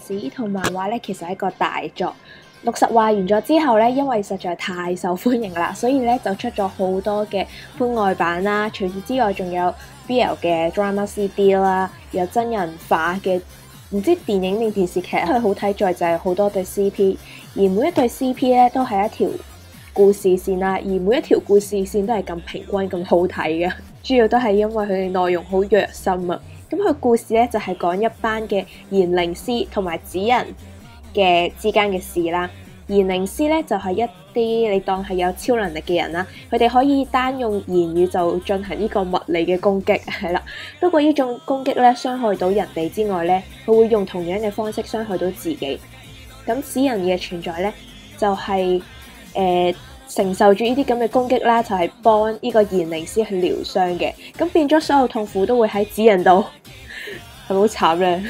史》呢套漫畫咧，其實係一個大作。60話完咗之後咧，因為實在太受歡迎啦，所以咧就出咗好多嘅番外版啦。除此之外，仲有 BL 嘅 drama CD 啦，有真人化嘅唔知電影定電視劇。佢好睇在就係好多對 CP， 而每一對 CP 咧都係一條故事線啦，而每一條故事線都係咁平均咁好睇嘅。主要都係因為佢哋內容好虐心啊。咁佢故事咧就係講一班嘅言靈師同埋紙人嘅之間嘅事啦。言靈師咧就係一啲你當係有超能力嘅人啦，佢哋可以單用言語就進行呢個物理嘅攻擊，係啦。不過呢種攻擊咧傷害到人哋之外咧，佢會用同樣嘅方式傷害到自己。咁紙人嘅存在咧就係承受住呢啲咁嘅攻擊啦，就係幫呢個言靈師去療傷嘅。咁變咗所有痛苦都會喺紙人度，係咪好慘咧？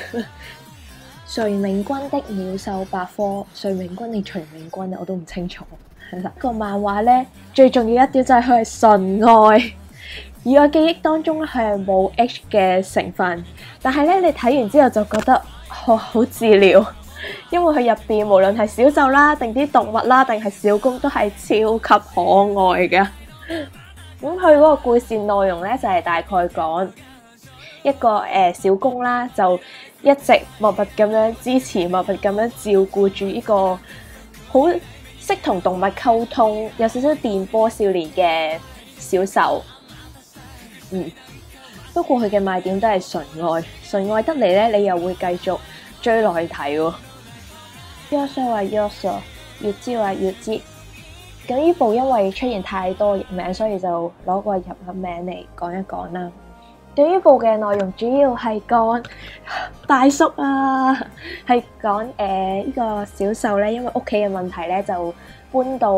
誰明君的鳥獸百科，誰明君定徐明君我都唔清楚。係啦，個漫畫咧最重要一點就係佢係純愛，而我記憶當中佢係冇 H 嘅成分，但係咧你睇完之後就覺得好治療，因為佢入邊無論係小獸啦，定啲動物啦，定係小公都係超級可愛嘅。咁佢嗰個故事內容咧就係大概講一個小公啦，就一直默默咁樣支持，默默咁樣照顧住呢個好識同動物溝通，有少少電波少年嘅小獸。不過佢嘅賣點都係純愛，純愛得嚟咧，你又會繼續追落去睇喎。Yoso 話 Yoso， 越知話越知。咁呢部因為出現太多譯名，所以就攞個日文名嚟講一講啦。對於部嘅內容主要係講大叔啊，係講呢個小獸咧，因為屋企嘅問題咧，就搬到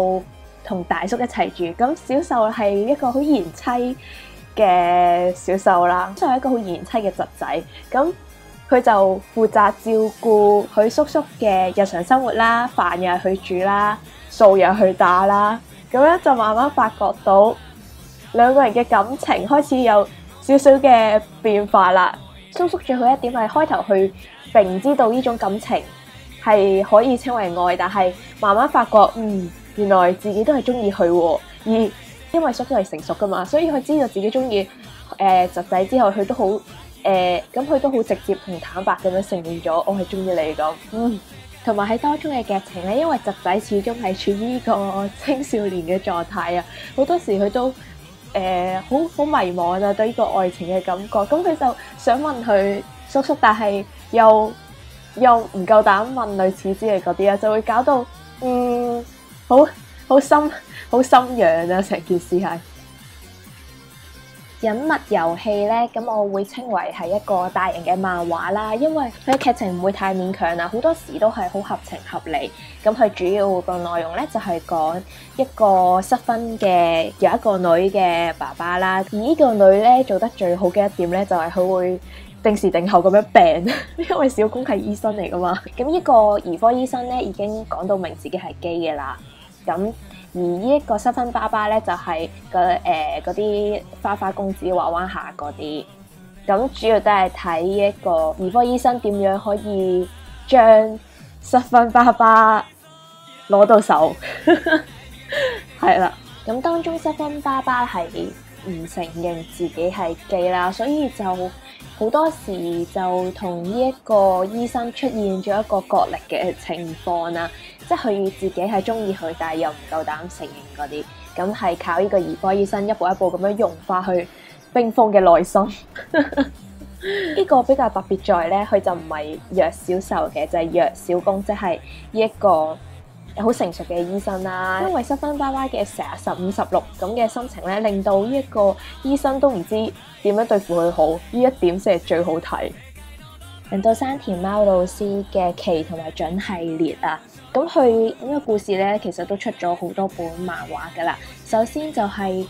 同大叔一齊住。咁小獸係一個好賢妻嘅小獸啦，就係一個好賢妻嘅侄仔。咁佢就負責照顧佢叔叔嘅日常生活啦，飯又係佢煮啦，掃又係佢打啦。咁樣就慢慢發覺到兩個人嘅感情開始有少少嘅變化啦。叔叔最好一點係開頭佢並唔知道呢種感情係可以稱為愛，但係慢慢發覺原來自己都係中意佢喎。而因為叔叔係成熟噶嘛，所以佢知道自己中意侄仔之後，佢都好咁佢都好直接同坦白咁樣承認咗我係中意你咁。同埋喺當中嘅劇情咧，因為侄仔始終係處於呢個青少年嘅狀態啊，好多時佢都好迷茫啊，對呢個愛情嘅感覺。咁佢就想問佢叔叔，但係又唔夠膽問類似之類嗰啲啊，就會搞到好心癢啊！成件事係隱密遊戲咧，咁我會稱為係一個大型嘅漫畫啦，因為佢嘅劇情唔會太勉強啦，好多時都係好合情合理。咁佢主要個內容咧就係講一個失婚嘅有一個女嘅爸爸啦，而呢個女咧做得最好嘅一點咧就係佢會定時定候咁樣病，因為小公係醫生嚟噶嘛。咁呢個兒科醫生咧已經講到明自己係基嘅啦。咁而呢一個失婚爸爸咧就係嗰啲花花公子娃娃下嗰啲。咁主要都係睇一個兒科醫生點樣可以將失婚爸爸攞到手。係啦，咁當中失婚爸爸係唔承認自己係基啦，所以就好多時就同呢一個醫生出現咗一個角力嘅情況啦。即係佢自己係中意佢，但係又唔夠膽承認嗰啲，咁係靠呢個兒科醫生一步一步咁樣融化佢冰封嘅內心。呢個比較特別在咧，佢就唔係虐小獸嘅，就係虐小公，即係呢一個好成熟嘅醫生啦。因為失婚爸爸嘅成日15、16咁嘅心情咧，令到呢一個醫生都唔知點樣對付佢好，呢一點先係最好睇。輪到山田貓老師嘅奇同埋準系列啊！咁佢呢個故事咧，其實都出咗好多本漫畫噶啦。首先就係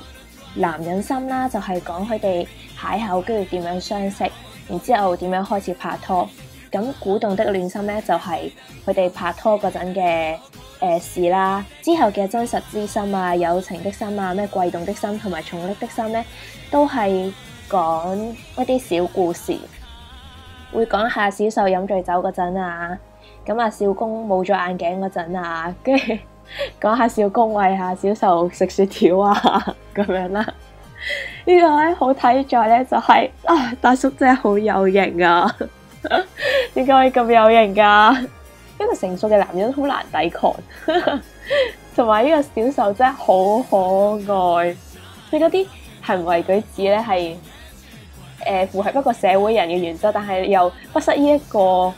男人心啦，就係講佢哋邂逅跟住點樣相識，然之後點樣開始拍拖。咁鼓動的戀心咧，就係佢哋拍拖嗰陣嘅事啦。之後嘅真實之心啊、友情的心啊、咩悸動的心同埋重溺的心咧，都係講一啲小故事。會講下小受飲醉酒嗰陣啊，咁啊小公冇咗眼鏡嗰陣啊，跟住講下小公餵下小受食雪條啊咁樣啦。呢個咧好睇在咧就係大叔真係好有型啊！點解可以咁有型噶？一個成熟嘅男人好難抵抗，同埋呢個小受真係好可愛。佢嗰啲行為舉止咧係符合一個社會人嘅原則，但係又不失呢一個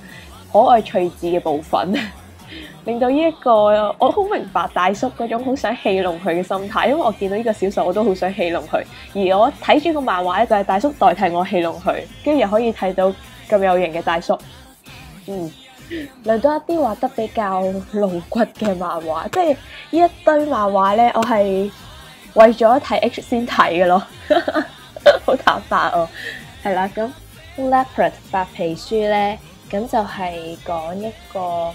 可愛趣致嘅部分，令到呢一個我好明白大叔嗰種好想戲弄佢嘅心態，因為我見到呢個小受我都好想戲弄佢，而我睇住個漫畫咧就係大叔代替我戲弄佢，跟住又可以睇到咁有型嘅大叔。嚟到一啲畫得比較露骨嘅漫畫，即係呢一堆漫畫咧，我係為咗睇 H 先睇嘅咯，好坦白哦。係啦，咁 Leopard 白皮書咧，咁就係講一個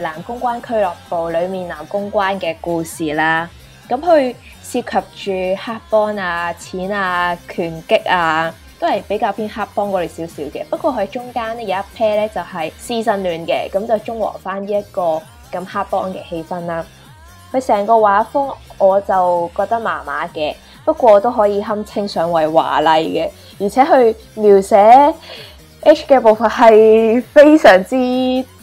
男公關俱樂部裏面男公關嘅故事啦。咁佢涉及住黑幫啊、錢啊、拳擊啊。都係比較偏黑幫嗰類少少嘅，不過佢中間咧有一 pair 咧就係師生戀嘅，咁就中和翻呢一個咁黑幫嘅氣氛啦。佢成個畫風我就覺得麻麻嘅，不過都可以堪稱上為華麗嘅，而且佢描寫 H 嘅部分係非常之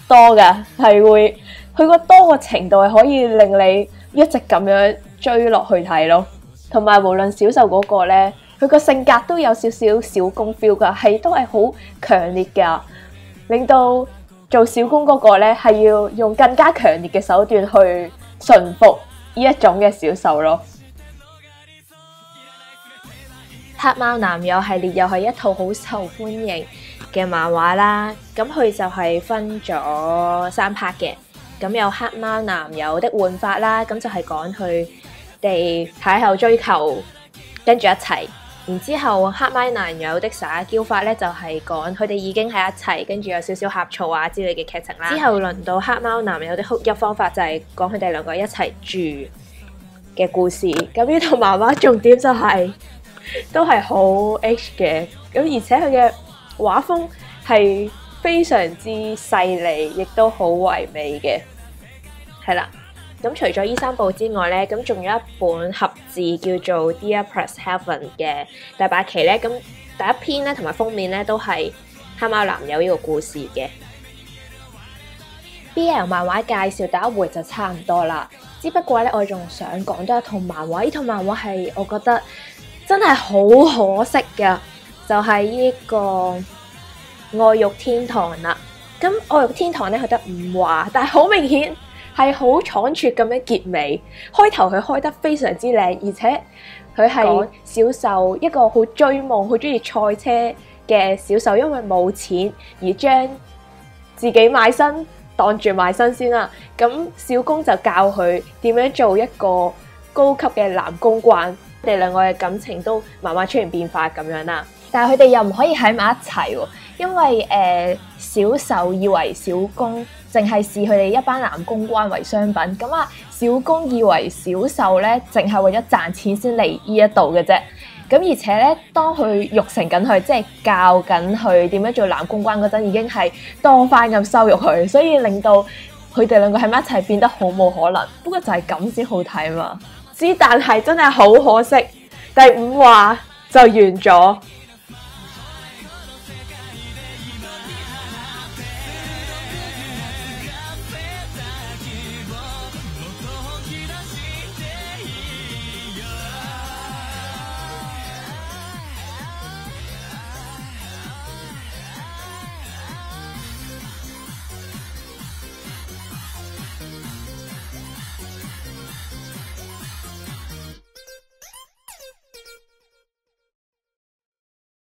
多噶，係會佢個多個程度係可以令你一直咁樣追落去睇咯。同埋無論小受嗰個咧。佢個性格都有少少小公 feel 噶，係都係好強烈噶，令到做小公嗰個咧係要用更加強烈嘅手段去馴服呢一種嘅小受咯。黑貓男友系列又係一套好受歡迎嘅漫畫啦，咁佢就係分咗3 part 嘅，咁有黑貓男友的玩法啦，咁就係講佢哋邂逅追求跟住一齊。然之後黑貓男友的撒嬌法咧就係講佢哋已經喺一齊，跟住有少少呷醋啊之類嘅劇情啦。之後輪到黑貓男友的哭泣方法就係講佢哋兩個一齊住嘅故事。咁呢套漫畫重點就係都係好 H 嘅，咁而且佢嘅畫風係非常之細膩，亦都好唯美嘅，係啦。咁除咗呢3部之外咧，咁仲有一本合字叫做《Dear Press Heaven》嘅第8期咧，咁第一篇咧同埋封面咧都係黑貓男友呢個故事嘅。BL 漫畫介紹第一回就差唔多啦，只不過咧我仲想講多一套漫畫，呢套漫畫係我覺得真係好可惜㗎，就係呢個愛欲天堂啦。咁愛欲天堂咧佢得5話，但係好明顯係好倉促咁樣結尾，開頭佢開得非常之靚，而且佢係小受一個好追夢、好中意賽車嘅小受，因為冇錢而將自己賣身當住賣身先啦。咁小公就教佢點樣做一個高級嘅男公關，佢哋兩個嘅感情都慢慢出現變化咁樣啦。但係佢哋又唔可以喺埋一齊喎，因為小受以為小公淨係視佢哋一班男公關為商品，咁啊小公以為小受咧淨係為咗賺錢先嚟呢一度嘅啫。咁而且咧，當佢育成緊佢，即係教緊佢點樣做男公關嗰陣，已經係多番咁羞辱佢，所以令到佢哋兩個喺埋一齊變得好冇可能。不過就係咁先好睇嘛。但係真係好可惜，第5話就完咗。